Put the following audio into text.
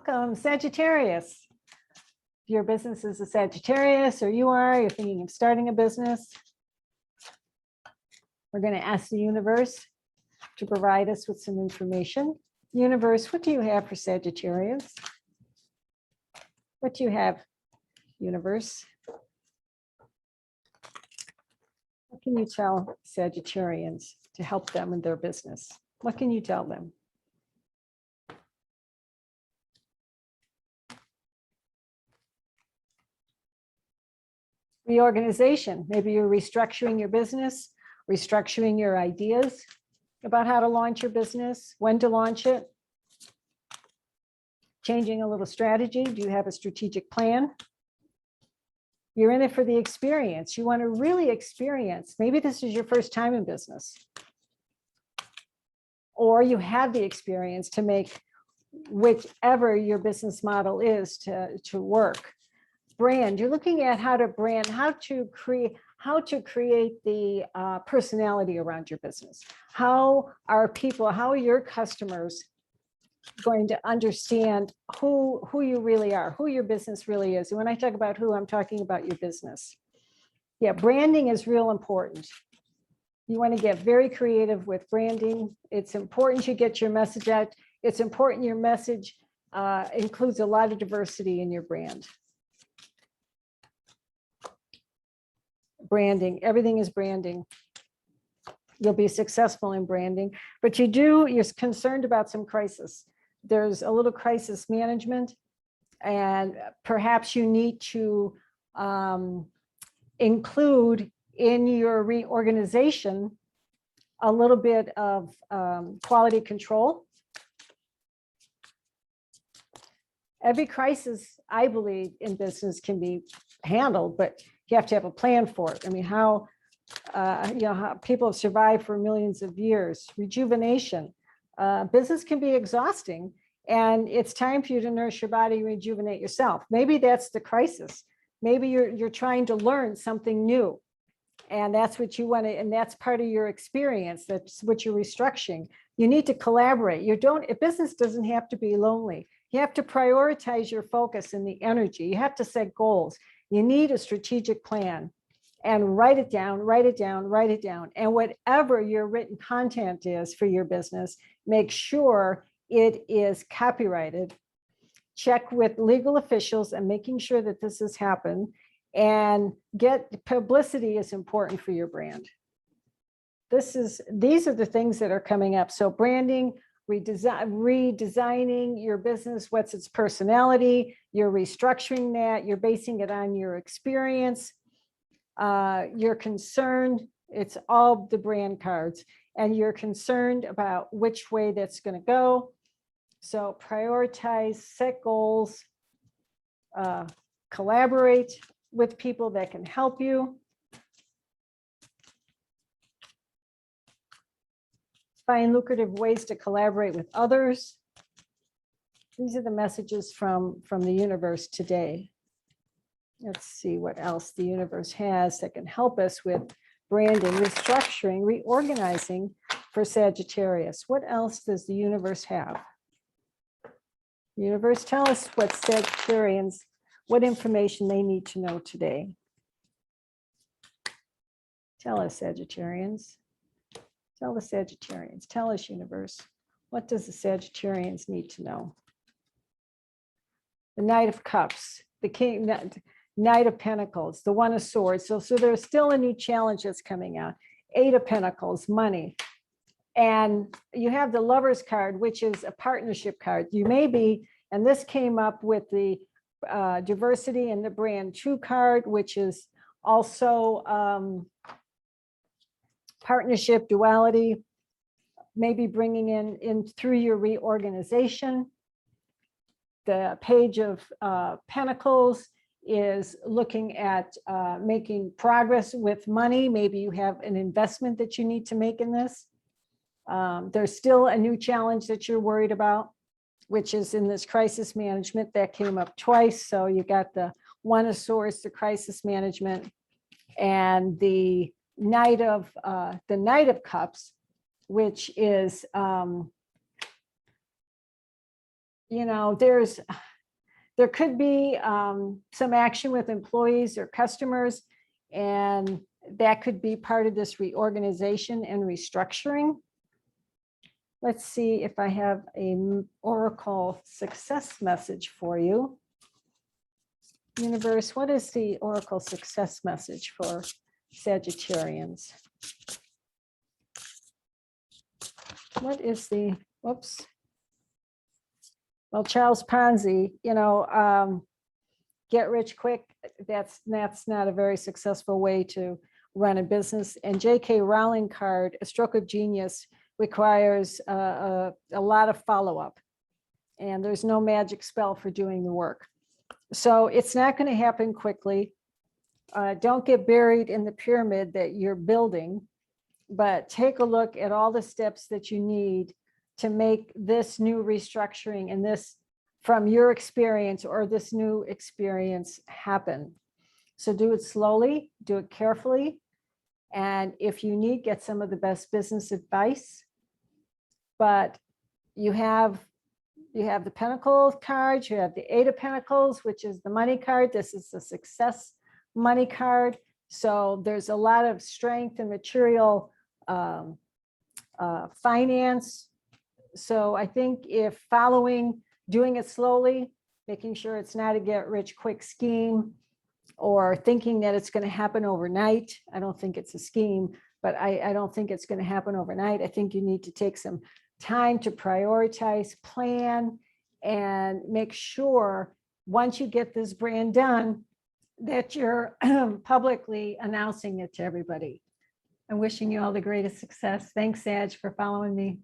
Welcome, Sagittarius. If your business is a Sagittarius or you're thinking of starting a business, we're going to ask the universe to provide us with some information. Universe, what do you have for Sagittarius? What do you have, universe? What can you tell Sagittarians to help them in their business? What can you tell them? Reorganization. Maybe you're restructuring your business, restructuring your ideas about how to launch your business, when to launch it, changing a little strategy. Do you have a strategic plan? You're in it for the experience. You want to really experience. Maybe this is your first time in business, or you have the experience to make whichever your business model is to work. Brand, you're looking at how to brand, how to create the personality around your business. How are people, how are your customers going to understand who you really are, who your business really is? And when I talk about who, I'm talking about your business. Yeah, branding is real important. You want to get very creative with branding. It's important you get your message out. It's important your message includes a lot of diversity in your brand. Branding, everything is branding. You'll be successful in branding, but you're concerned about some crisis. There's a little crisis management, and perhaps you need to include in your reorganization a little bit of quality control. Every crisis, I believe, in business can be handled, but you have to have a plan for it. I mean, how people have survived for millions of years. Rejuvenation. Business can be exhausting, and it's time for you to nourish your body and rejuvenate yourself. Maybe that's the crisis. Maybe you're trying to learn something new, and that's what you want to, and that's part of your experience. That's what you're restructuring. You need to collaborate. A business doesn't have to be lonely. You have to prioritize your focus and the energy. You have to set goals. You need a strategic plan, and write it down, write it down, write it down. And whatever your written content is for your business, make sure it is copyrighted. Check with legal officials and making sure that this has happened, and publicity is important for your brand. These are the things that are coming up. So branding, redesigning your business, what's its personality, you're restructuring that, you're basing it on your experience, you're concerned, it's all the brand cards, and you're concerned about which way that's going to go. So prioritize, set goals, collaborate with people that can help you. Find lucrative ways to collaborate with others. These are the messages from the universe today. Let's see what else the universe has that can help us with branding, restructuring, reorganizing for Sagittarius. What else does the universe have? Universe, tell us what Sagittarians, what information they need to know today. Tell us, Sagittarians. Tell the Sagittarians, tell us, universe, what does the Sagittarians need to know? The Knight of Cups, the King, Knight of Pentacles, the One of Swords. So there's still a new challenge that's coming out. Eight of Pentacles, money. And you have the Lover's card, which is a partnership card. You may be, and this came up with the diversity in the brand True card, which is also partnership, duality, maybe bringing in through your reorganization. The Page of Pentacles is looking at making progress with money. Maybe you have an investment that you need to make in this. There's still a new challenge that you're worried about, which is in this crisis management that came up twice. So you got the One of Swords, the crisis management, and the Knight of Cups, which is you know, there could be some action with employees or customers, and that could be part of this reorganization and restructuring. Let's see if I have an Oracle success message for you. Universe, what is the Oracle success message for Sagittarians? What is the, whoops. Well, Charles Ponzi, you know, get rich quick. That's not a very successful way to run a business. And J.K. Rowling card, a stroke of genius, requires a lot of follow-up. And there's no magic spell for doing the work. So it's not going to happen quickly. Don't get buried in the pyramid that you're building, but take a look at all the steps that you need to make this new restructuring and this from your experience or this new experience happen. So do it slowly, do it carefully. And if you need, get some of the best business advice. But you have the Pentacle card, you have the Eight of Pentacles, which is the money card. This is the success money card. So there's a lot of strength and material finance. So I think if doing it slowly, making sure it's not a get rich quick scheme or thinking that it's going to happen overnight. I don't think it's a scheme, but I don't think it's going to happen overnight. I think you need to take some time to prioritize, plan, and make sure once you get this brand done, that you're publicly announcing it to everybody. I'm wishing you all the greatest success. Thanks, Sag, for following me.